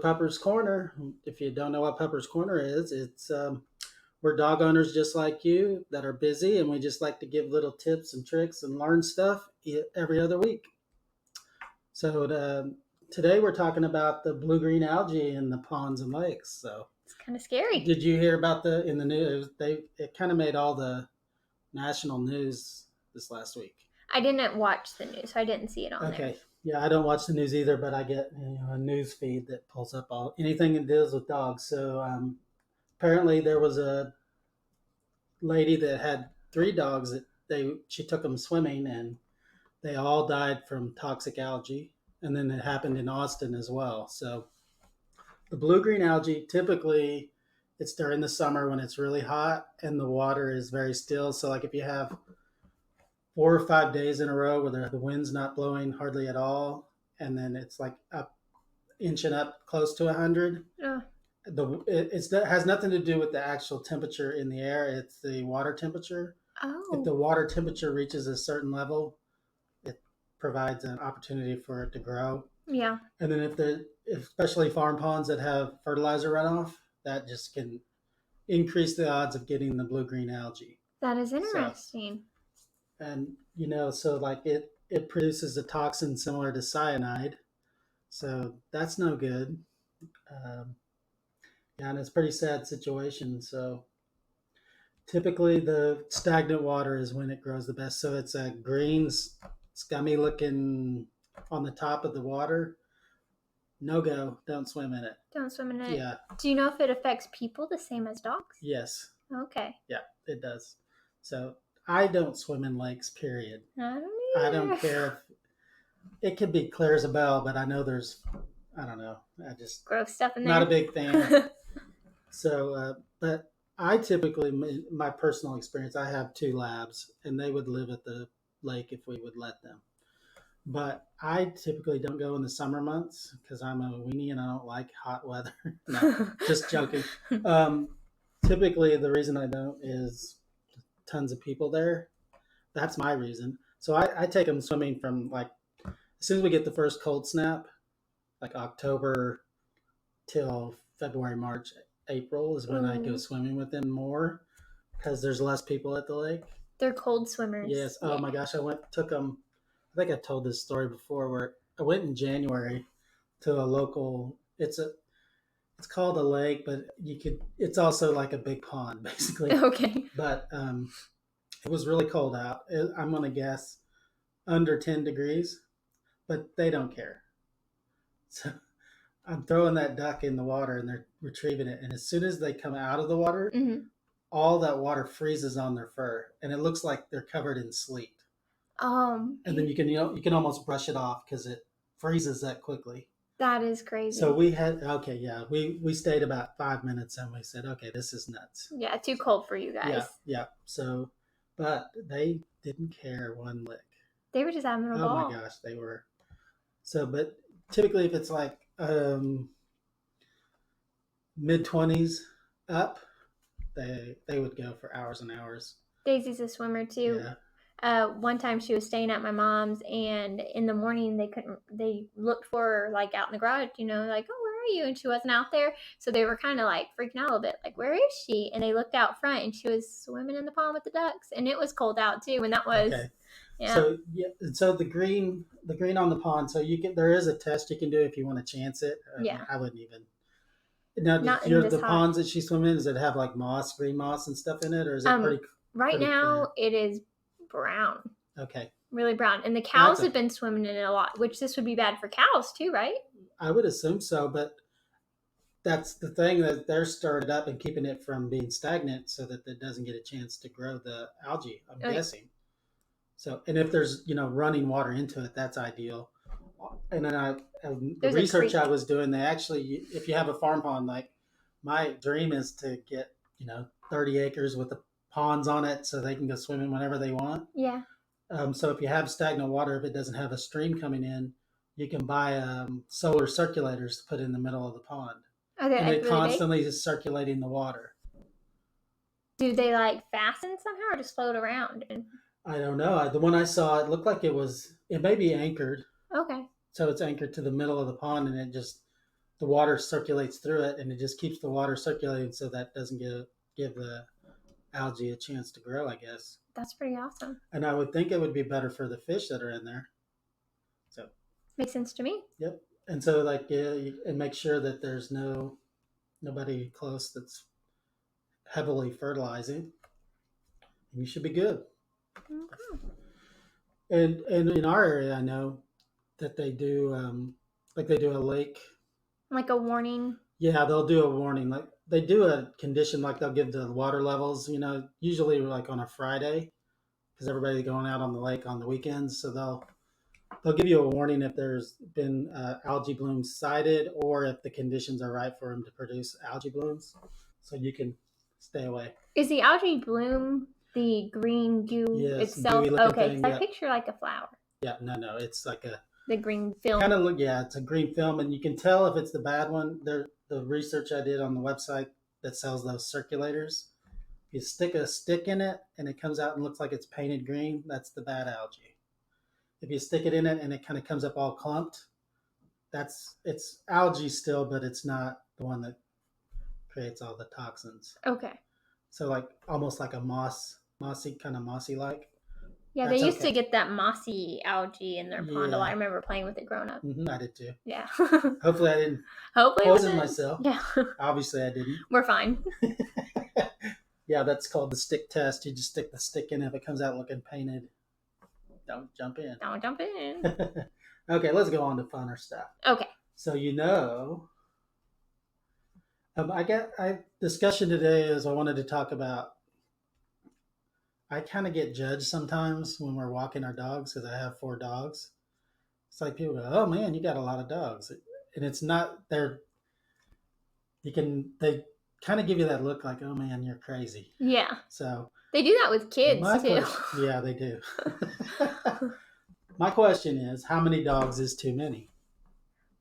Puppers Corner. If you don't know what Puppers Corner is, it's we're dog owners just like you that are busy, and we just like to give little tips and tricks and learn stuff every other week. So today we're talking about the blue-green algae in the ponds and lakes. So It's kind of scary. did you hear about in the news? It kind of made all the national news this last week. I didn't watch the news, so I didn't see it on there. Okay. Yeah, I don't watch the news either, but I get a news feed that pulls up anything that deals with dogs. So apparently there was a lady that had 3 dogs that she took them swimming, and they all died from toxic algae. And then it happened in Austin as well. So the blue green algae, typically it's during the summer when it's really hot and the water is very still. So like if you have 4 or 5 days in a row where the wind's not blowing hardly at all, and then it's like up inching up close to 100. It has nothing to do with the actual temperature in the air. It's the water temperature. If the water temperature reaches a certain level, it provides an opportunity for it to grow. Yeah. And then especially farm ponds that have fertilizer runoff, that just can increase the odds of getting the blue-green algae. That is interesting. And so like it produces a toxin similar to cyanide, so that's no good. And it's a pretty sad situation. So typically the stagnant water is when it grows the best. So it's a green, scummy looking on the top of the water. No go. Don't swim in it. Don't swim in it. Yeah. Do you know if it affects people the same as dogs? Yes. Okay. Yeah, it does. So I don't swim in lakes, period. I don't care if it could be clear as a bell, but I know I don't know. I just gross stuff in there. Not a big fan. So, but I typically, my personal experience, I have 2 labs, and they would live at the lake if we would let them. But I typically don't go in the summer months because I'm a weenie and I don't like hot weather. No, just joking. Typically, the reason I don't is tons of people there. That's my reason. So I take them swimming from like as soon as we get the first cold snap, like October till February, March, April is when I go swimming with them more because there's less people at the lake. They're cold swimmers. Yes. Oh my gosh, took them. I think I told this story before where I went in January to a local. It's called a lake, but it's also like a big pond basically. Okay. But it was really cold out. I'm going to guess under 10 degrees, but they don't care. So I'm throwing that duck in the water and they're retrieving it. And as soon as they come out of the water, all that water freezes on their fur and it looks like they're covered in sleet. And then you can almost brush it off because it freezes that quickly. That is crazy. So we stayed about 5 minutes and we said, okay, this is nuts. Yeah, too cold for you guys. Yeah. So, but they didn't care one lick. They were just having a ball. Oh my gosh, they were. So, but typically if it's like mid-20s up, they would go for hours and hours. Daisy's a swimmer too. Yeah. One time she was staying at my mom's, and in the morning they looked for her like out in the garage, like, oh, where are you? And she wasn't out there. So they were kind of like freaking out a little bit, like, where is she? And they looked out front and she was swimming in the pond with the ducks, and it was cold out too. And that was, okay. Yeah. So the green on the pond. So there is a test you can do if you want to chance it. I wouldn't even. Now, the ponds that she swims in, does it have like green moss and stuff in it, or is it pretty? Right now, it is brown. Okay. Really brown, and the cows have been swimming in it a lot, which this would be bad for cows too, right? I would assume so, but that's the thing that they're stirred up and keeping it from being stagnant so that it doesn't get a chance to grow the algae. I'm guessing. So, and if there's running water into it, that's ideal. And then the research I was doing, they actually, if you have a farm pond, like my dream is to get 30 acres with the ponds on it so they can go swimming whenever they want. Yeah. So if you have stagnant water, if it doesn't have a stream coming in, you can buy solar circulators to put in the middle of the pond. Okay. And it constantly is circulating the water. Do they like fasten somehow or just float around? I don't know. The one I saw, it looked like it may be anchored. Okay. So it's anchored to the middle of the pond and it just the water circulates through it, and it just keeps the water circulating so that doesn't give the algae a chance to grow, I guess. That's pretty awesome. And I would think it would be better for the fish that are in there. So makes sense to me. Yep. And so and make sure that there's nobody close that's heavily fertilizing, and you should be good. Okay. And in our area, I know that they do they do a lake. Like a warning. Yeah, they'll do a warning. Like they do a condition, like they'll give the water levels. Usually like on a Friday, because everybody's going out on the lake on the weekends. So they'll give you a warning if there's been algae blooms sighted, or if the conditions are right for them to produce algae blooms, so you can stay away. Is the algae bloom the green goo itself? Okay, because I picture like a flower. Yeah, no, it's like the green film. Kind of, yeah, it's a green film, and you can tell if it's the bad one. The research I did on the website that sells those circulators, you stick a stick in it and it comes out and looks like it's painted green, that's the bad algae. If you stick it in it and it kind of comes up all clumped, it's algae still, but it's not the one that creates all the toxins. Okay. So like almost like a mossy like. Yeah, they used to get that mossy algae in their pond a lot. I remember playing with it growing up. Mm-hmm, I did too. Yeah. Hopefully I didn't poison myself. Yeah. Obviously I didn't. We're fine. Yeah, that's called the stick test. You just stick the stick in. If it comes out looking painted, don't jump in. Don't jump in. Okay, let's go on to funner stuff. Okay. So discussion today is I wanted to talk about. I kind of get judged sometimes when we're walking our dogs because I have 4 dogs. It's like people go, "Oh man, you got a lot of dogs," and it's not. They kind of give you that look like, "Oh man, you're crazy." Yeah. So they do that with kids too. Yeah, they do. My question is, how many dogs is too many?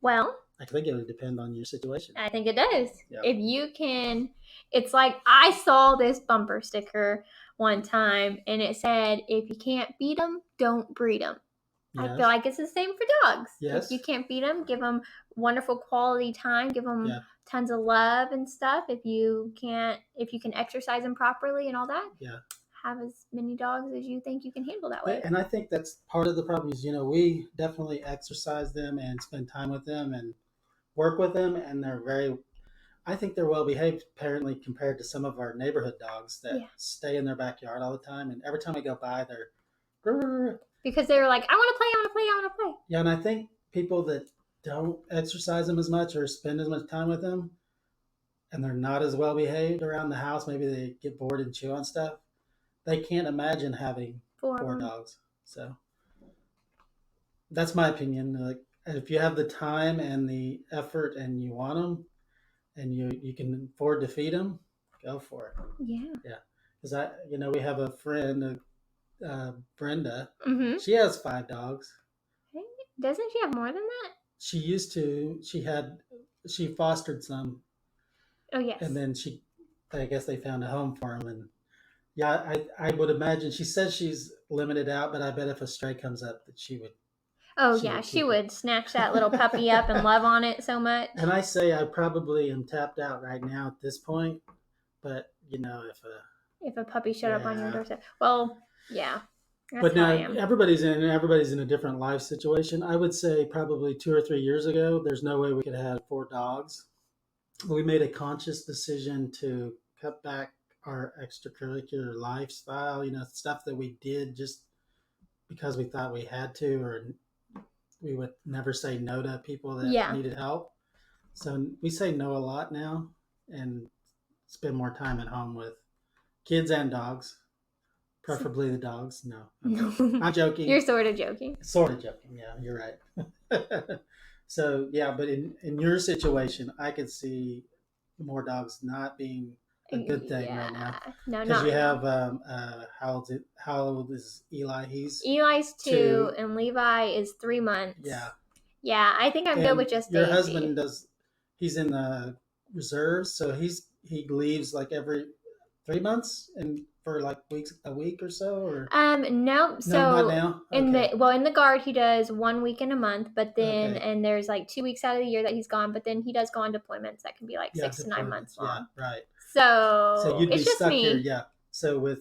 Well, I think it would depend on your situation. I think it does. Yep. If you can, it's like I saw this bumper sticker one time and it said, if you can't beat them, don't breed them. Yes. I feel like it's the same for dogs. Yes. If you can't beat them, give them wonderful quality time, give them tons of love and stuff. If you can exercise them properly and all that. Yeah. Have as many dogs as you think you can handle that way. And I think that's part of the problem is, we definitely exercise them and spend time with them and work with them, and I think they're well behaved apparently compared to some of our neighborhood dogs that stay in their backyard all the time, and every time we go by they're because they're like, I want to play. Yeah, and I think people that don't exercise them as much or spend as much time with them and they're not as well behaved around the house, maybe they get bored and chew on stuff, they can't imagine having 4 dogs. So that's my opinion. Like, if you have the time and the effort and you want them and you can afford to feed them, go for it. Yeah. Yeah. Because we have a friend, Brenda. Mm-hmm. She has 5 dogs. Hey, doesn't she have more than that? She used to. She fostered some. Oh, yes. And then I guess they found a home for them. And yeah, I would imagine, she says she's limited out, but I bet if a stray comes up that she would. Oh, she would snatch that little puppy up and love on it so much. And I say I probably am tapped out right now at this point, but if a puppy showed up on your doorstep, well, yeah. But now everybody's in a different life situation. I would say probably 2 or 3 years ago, there's no way we could have 4 dogs. We made a conscious decision to cut back our extracurricular lifestyle, stuff that we did just because we thought we had to, or we would never say no to people that needed help. So we say no a lot now and spend more time at home with kids and dogs, preferably the dogs. No, I'm joking. You're sort of joking. Sort of joking. Yeah, you're right. So yeah, but in your situation, I could see more dogs not being a good thing right now. No, because you have how old is Eli? Eli's 2 and Levi is 3 months. Yeah, I think I'm good with just your husband he's in the reserves, so he leaves like every 3 months and for like a week or so, or No. no, not So now. in Okay, the guard he does 1 week in a month, but then okay, and there's like 2 weeks out of the year that he's gone, but then he does go on deployments that can be like yeah, 6 to 9 months deployments, yeah, long. right. So So you'd be it's just stuck here, me. yeah. So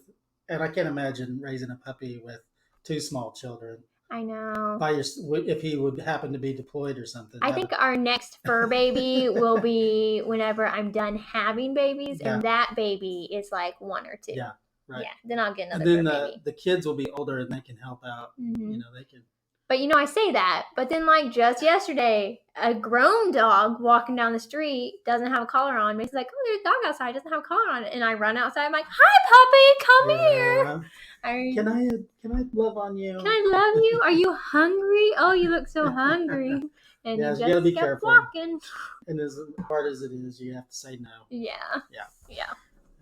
and I can't imagine raising a puppy with two small children I know. by your if he would happen to be deployed or something. I That think would, our next fur baby will be whenever I'm done having babies, yeah, and that baby is like 1 or 2. yeah, right. Yeah, then I'll get And another then fur baby. the kids will be older and they can help out. Hmm. They can. But I say that, but then like just yesterday, a grown dog walking down the street doesn't have a collar on. He's like, "Oh, there's a dog outside, doesn't have a collar on," and I run outside. I'm like, "Hi, puppy, come here. Yeah. Are, Can I love on you? can I love you? Are you hungry? Oh, you look so hungry." And he Yes, you gotta just be kept careful. walking. And as hard as it is, you have to say no. Yeah. Yeah. Yeah.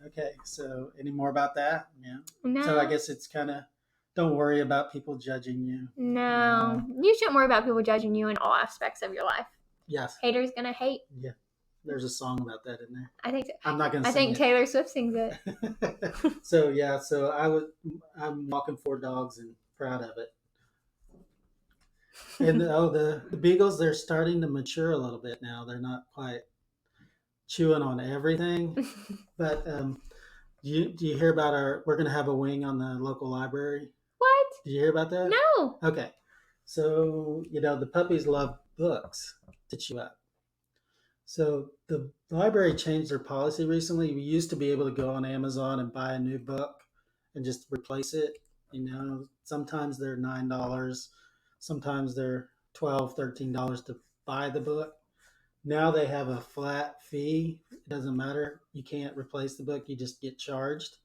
Okay. So, any more about that? Yeah. No. So, I guess it's kind of don't worry about people judging you. No. You shouldn't worry about people judging you in all aspects of your life. Yes. Haters gonna hate. Yeah. There's a song about that in there. I think. I'm not gonna. I think Taylor Swift sings it. So yeah. So I'm walking 4 dogs and proud of it. And the beagles, they're starting to mature a little bit now. They're not quite chewing on everything, but do you hear about we're going to have a wing on the local library? What? Did you hear about that? No. Okay. So, the puppies love books to chew up. So the library changed their policy recently. We used to be able to go on Amazon and buy a new book and just replace it. Sometimes they're $9, sometimes they're $12, $13 to buy the book. Now they have a flat fee. It doesn't matter. You can't replace the book. You just get charged.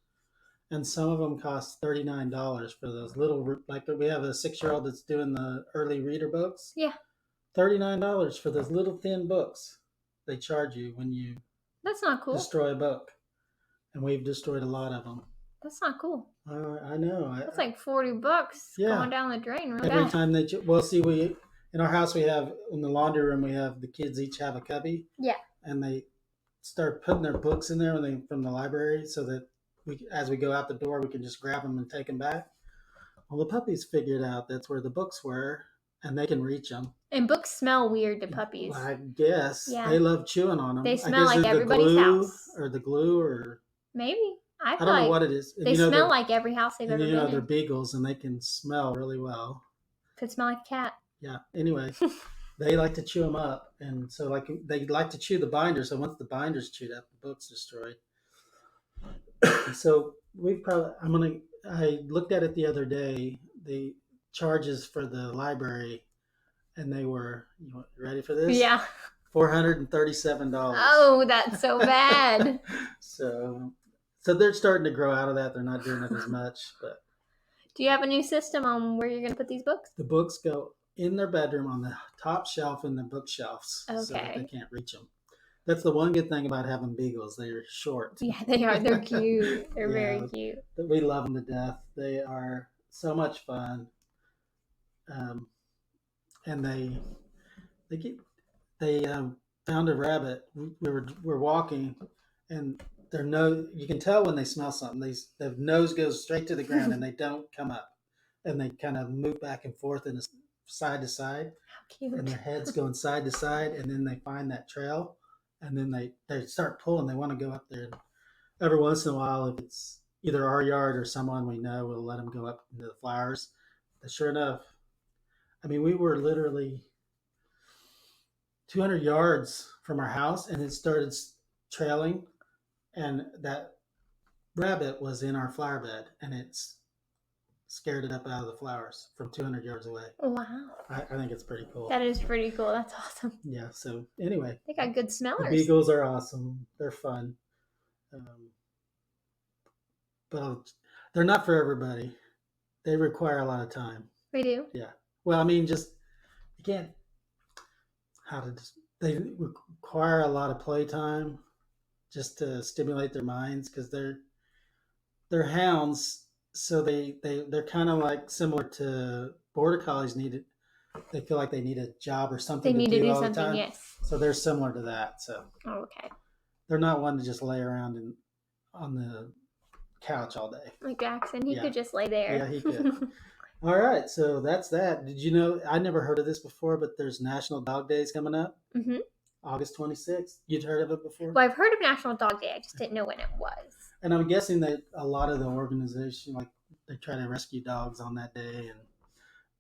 And some of them cost $39 for those little, like we have a 6-year-old that's doing the early reader books. Yeah. $39 for those little thin books. They charge you when you That's not cool. destroy a book. And we've destroyed a lot of them. That's not cool. I know. That's like $40 going down the drain. Real Every bad. time we in our house, we have in the laundry room, we have the kids each have a cubby. Yeah. And they start putting their books in there from the library, so that as we go out the door, we can just grab them and take them back. Well, the puppies figured out that's where the books were, and they can reach them. And books smell weird to puppies. I guess they love chewing on them. They smell like everybody's house, or the glue, or maybe I don't know what it is. They smell like every house they've ever been in. They're beagles, and they can smell really well. Could smell like a cat. Yeah. Anyway, they like to chew them up, and so they like to chew the binder. So once the binder's chewed up, the book's destroyed. So I looked at it the other day. The charges for the library, and they were, ready for this? Yeah. $437. Oh, that's so bad. So they're starting to grow out of that. They're not doing it as much, but. Do you have a new system on where you're going to put these books? The books go in their bedroom on the top shelf in the bookshelves, so that they can't reach them. That's the one good thing about having beagles. They're short. Yeah, they are. They're cute. They're very cute. We love them to death. They are so much fun. And they found a rabbit. We're walking, and you can tell when they smell something. Their nose goes straight to the ground, and they don't come up, and they kind of move back and forth in side to side. How cute! And their heads going side to side, and then they find that trail, and then they start pulling. They want to go up there. And every once in a while, if it's either our yard or someone we know, we'll let them go up into the flowers. But sure enough, we were literally 200 yards from our house, and it started trailing, and that rabbit was in our flower bed, and it's scared it up out of the flowers from 200 yards away. Wow. I think it's pretty cool. That is pretty cool. That's awesome. Yeah, so anyway. They got good smellers. The beagles are awesome. They're fun. But they're not for everybody. They require a lot of time. They do? Yeah. Well, just, you can't, they require a lot of playtime just to stimulate their minds, because they're hounds. So they're kind of like similar to border collies. They feel like they need a job or something. They need to do all something. The time. Yes. So they're similar to that. So. Oh, okay. They're not one to just lay around on the couch all day. Like Jackson, he Yeah. could just lay there. Yeah, he could. All right, so that's that. Did you know? I never heard of this before, but there's National Dog Days coming up, hmm August 26th. You'd heard of it before? Well, I've heard of National Dog Day. I just didn't know when it was. And I'm guessing that a lot of the organization, like they try to rescue dogs on that day.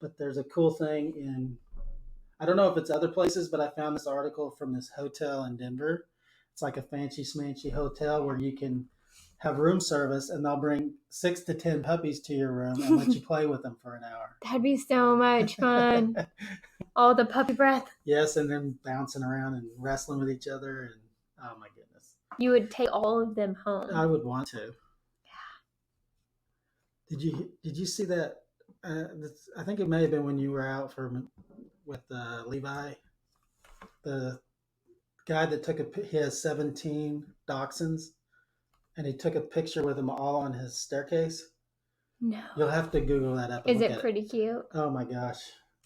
But there's a cool thing in, I don't know if it's other places, but I found this article from this hotel in Denver. It's like a fancy smancy hotel where you can have room service, and they'll bring 6 to 10 puppies to your room and let you play with them for an hour. That'd be so much fun. All the puppy breath. Yes, and then bouncing around and wrestling with each other, and oh my goodness. You would take all of them home. I would want to. Did you see that? I think it may have been when you were out with Levi, the guy that he has 17 dachshunds, and he took a picture with them all on his staircase. No. You'll have to Google that up. Is it pretty cute? Oh my gosh.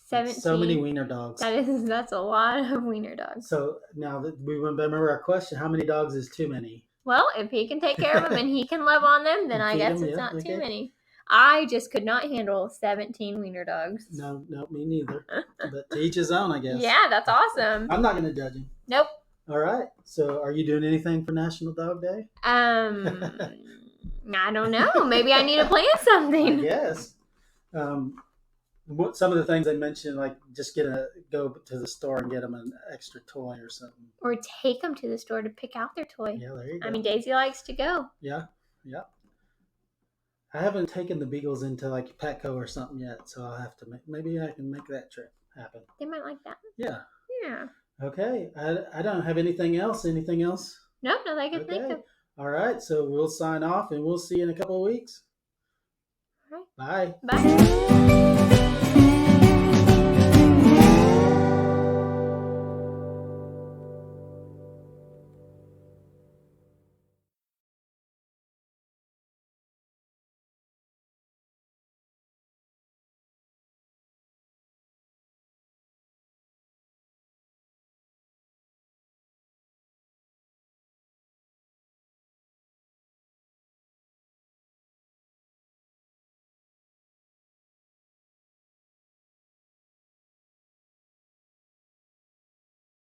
17. So many wiener dogs. That's a lot of wiener dogs. So now that we remember our question, how many dogs is too many? Well, if he can take care of them and he can love on them, then I guess it's not too many. I just could not handle 17 wiener dogs. No, me neither. But to each his own, I guess. Yeah, that's awesome. I'm not going to judge him. Nope. All right. So, are you doing anything for National Dog Day? I don't know. Maybe I need to plan something. I guess. Some of the things I mentioned, like just go to the store and get them an extra toy or something. Or take them to the store to pick out their toy. Yeah, there you go. I mean, Daisy likes to go. Yeah. I haven't taken the Beagles into like Petco or something yet, so I'll have to maybe I can make that trip happen. They might like that. Yeah. Yeah. Okay. I don't have anything else. Anything else? Nope, no, I can think of. All right. So we'll sign off and we'll see you in a couple of weeks. All right. Bye. Bye.